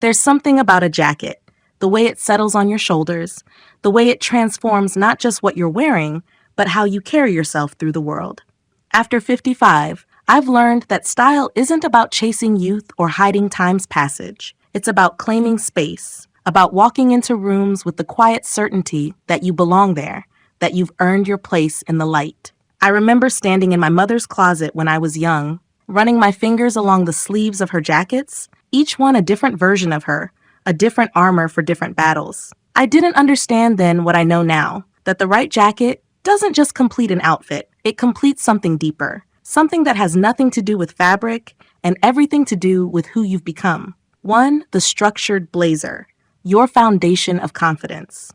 There's something about a jacket, the way it settles on your shoulders, the way it transforms not just what you're wearing, but how you carry yourself through the world. After 55, I've learned that style isn't about chasing youth or hiding time's passage. It's about claiming space, about walking into rooms with the quiet certainty that you belong there, that you've earned your place in the light. I remember standing in my mother's closet when I was young, running my fingers along the sleeves of her jackets, each one a different version of her, a different armor for different battles. I didn't understand then what I know now, that the right jacket doesn't just complete an outfit, it completes something deeper, something that has nothing to do with fabric and everything to do with who you've become. One, the structured blazer, your foundation of confidence.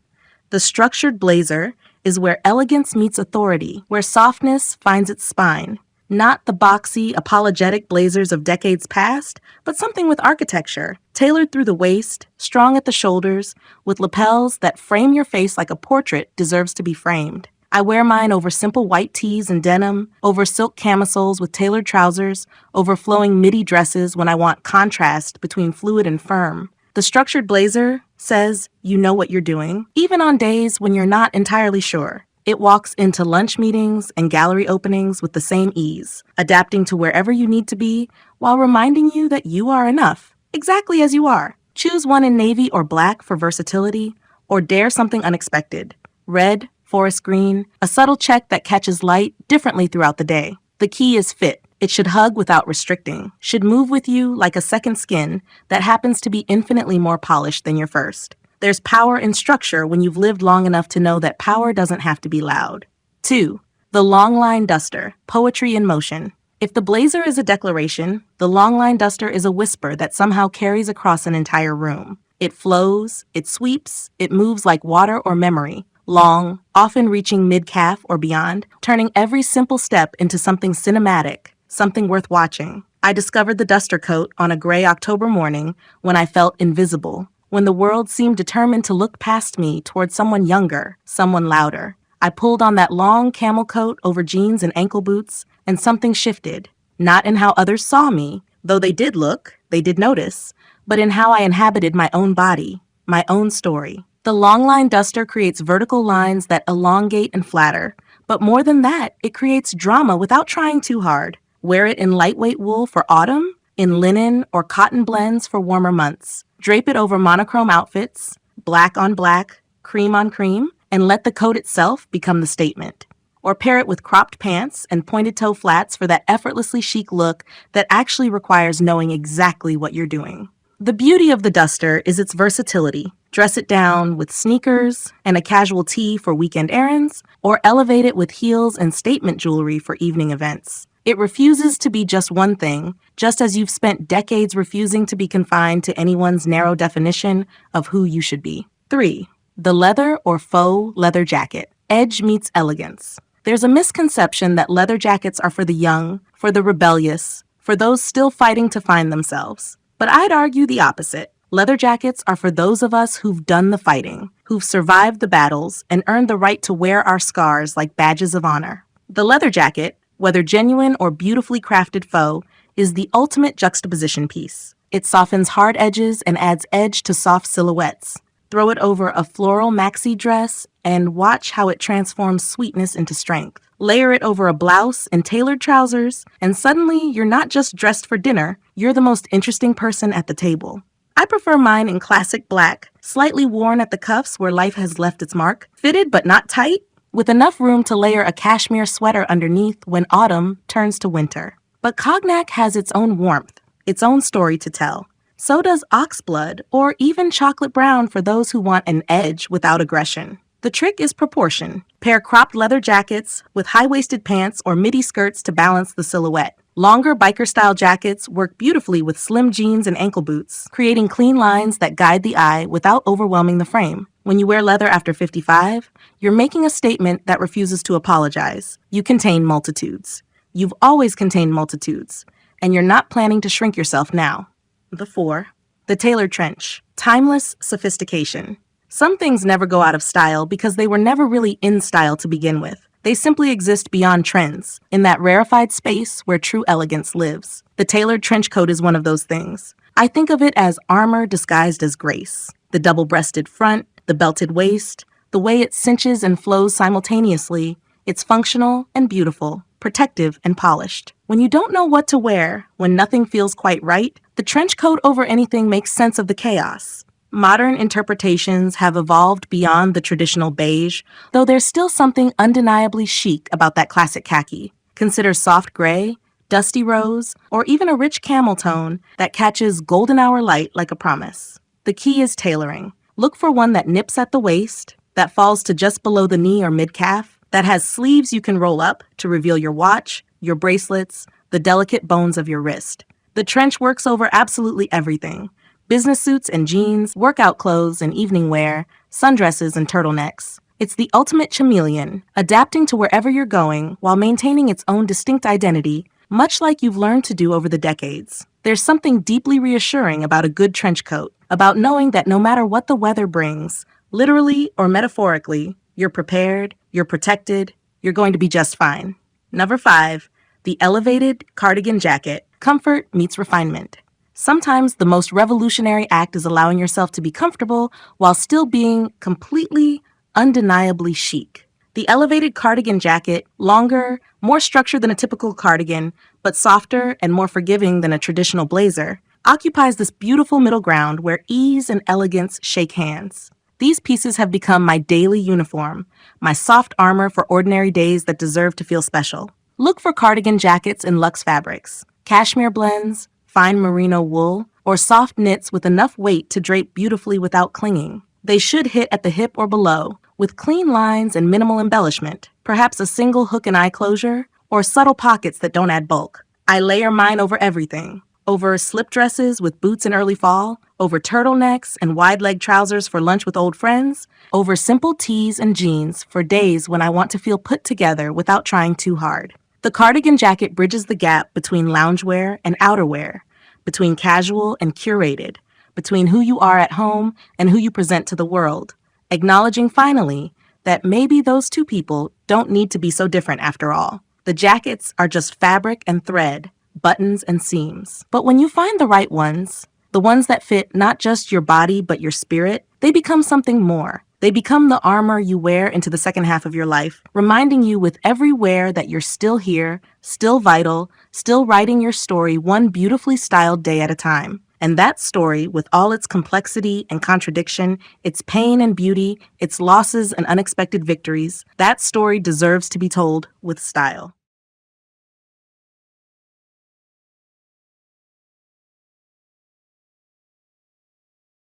The structured blazer is where elegance meets authority, where softness finds its spine. Not the boxy, apologetic blazers of decades past, but something with architecture, tailored through the waist, strong at the shoulders, with lapels that frame your face like a portrait deserves to be framed. I wear mine over simple white tees and denim, over silk camisoles with tailored trousers, over flowing midi dresses when I want contrast between fluid and firm. The structured blazer says you know what you're doing, even on days when you're not entirely sure. It walks into lunch meetings and gallery openings with the same ease, adapting to wherever you need to be while reminding you that you are enough, exactly as you are. Choose one in navy or black for versatility, or dare something unexpected. Red, forest green, a subtle check that catches light differently throughout the day. The key is fit. It should hug without restricting, should move with you like a second skin that happens to be infinitely more polished than your first. There's power in structure when you've lived long enough to know that power doesn't have to be loud. 2. The longline duster, poetry in motion. If the blazer is a declaration, the longline duster is a whisper that somehow carries across an entire room. It flows, it sweeps, it moves like water or memory, long, often reaching mid-calf or beyond, turning every simple step into something cinematic, something worth watching. I discovered the duster coat on a gray October morning when I felt invisible, when the world seemed determined to look past me toward someone younger, someone louder. I pulled on that long camel coat over jeans and ankle boots, and something shifted. Not in how others saw me, though they did look, they did notice, but in how I inhabited my own body, my own story. The longline duster creates vertical lines that elongate and flatter, but more than that, it creates drama without trying too hard. Wear it in lightweight wool for autumn, in linen or cotton blends for warmer months. Drape it over monochrome outfits, black on black, cream on cream, and let the coat itself become the statement. Or pair it with cropped pants and pointed toe flats for that effortlessly chic look that actually requires knowing exactly what you're doing. The beauty of the duster is its versatility. Dress it down with sneakers and a casual tee for weekend errands, or elevate it with heels and statement jewelry for evening events. It refuses to be just one thing, just as you've spent decades refusing to be confined to anyone's narrow definition of who you should be. 3. The leather or faux leather jacket. Edge meets elegance. There's a misconception that leather jackets are for the young, for the rebellious, for those still fighting to find themselves. But I'd argue the opposite. Leather jackets are for those of us who've done the fighting, who've survived the battles, and earned the right to wear our scars like badges of honor. The leather jacket, whether genuine or beautifully crafted faux, is the ultimate juxtaposition piece. It softens hard edges and adds edge to soft silhouettes. Throw it over a floral maxi dress and watch how it transforms sweetness into strength. Layer it over a blouse and tailored trousers, and suddenly you're not just dressed for dinner, you're the most interesting person at the table. I prefer mine in classic black, slightly worn at the cuffs where life has left its mark, fitted but not tight, with enough room to layer a cashmere sweater underneath when autumn turns to winter. But cognac has its own warmth, its own story to tell. So does oxblood, or even chocolate brown for those who want an edge without aggression. The trick is proportion. Pair cropped leather jackets with high-waisted pants or midi skirts to balance the silhouette. Longer biker-style jackets work beautifully with slim jeans and ankle boots, creating clean lines that guide the eye without overwhelming the frame. When you wear leather after 55, you're making a statement that refuses to apologize. You contain multitudes. You've always contained multitudes, and you're not planning to shrink yourself now. 4. The tailored trench. Timeless sophistication. Some things never go out of style because they were never really in style to begin with. They simply exist beyond trends, in that rarefied space where true elegance lives. The tailored trench coat is one of those things. I think of it as armor disguised as grace. The double-breasted front, the belted waist, the way it cinches and flows simultaneously. It's functional and beautiful, protective and polished. When you don't know what to wear, when nothing feels quite right, the trench coat over anything makes sense of the chaos. Modern interpretations have evolved beyond the traditional beige, though there's still something undeniably chic about that classic khaki. Consider soft gray, dusty rose, or even a rich camel tone that catches golden hour light like a promise. The key is tailoring. Look for one that nips at the waist, that falls to just below the knee or mid-calf, that has sleeves you can roll up to reveal your watch, your bracelets, the delicate bones of your wrist. The trench works over absolutely everything. Business suits and jeans, workout clothes and evening wear, sundresses and turtlenecks. It's the ultimate chameleon, adapting to wherever you're going while maintaining its own distinct identity, much like you've learned to do over the decades. There's something deeply reassuring about a good trench coat, about knowing that no matter what the weather brings, literally or metaphorically, you're prepared, you're protected, you're going to be just fine. Number 5, the elevated cardigan jacket. Comfort meets refinement. Sometimes the most revolutionary act is allowing yourself to be comfortable while still being completely, undeniably chic. The elevated cardigan jacket, longer, more structured than a typical cardigan, but softer and more forgiving than a traditional blazer, occupies this beautiful middle ground where ease and elegance shake hands. These pieces have become my daily uniform, my soft armor for ordinary days that deserve to feel special. Look for cardigan jackets in luxe fabrics, cashmere blends, fine merino wool, or soft knits with enough weight to drape beautifully without clinging. They should hit at the hip or below, with clean lines and minimal embellishment, perhaps a single hook and eye closure, or subtle pockets that don't add bulk. I layer mine over everything. Over slip dresses with boots in early fall, over turtlenecks and wide-leg trousers for lunch with old friends, over simple tees and jeans for days when I want to feel put together without trying too hard. The cardigan jacket bridges the gap between loungewear and outerwear, between casual and curated, between who you are at home and who you present to the world, acknowledging finally that maybe those two people don't need to be so different after all. The jackets are just fabric and thread, buttons and seams. But when you find the right ones, the ones that fit not just your body but your spirit, they become something more. They become the armor you wear into the second half of your life, reminding you with every wear that you're still here, still vital, still writing your story one beautifully styled day at a time. And that story, with all its complexity and contradiction, its pain and beauty, its losses and unexpected victories, that story deserves to be told with style.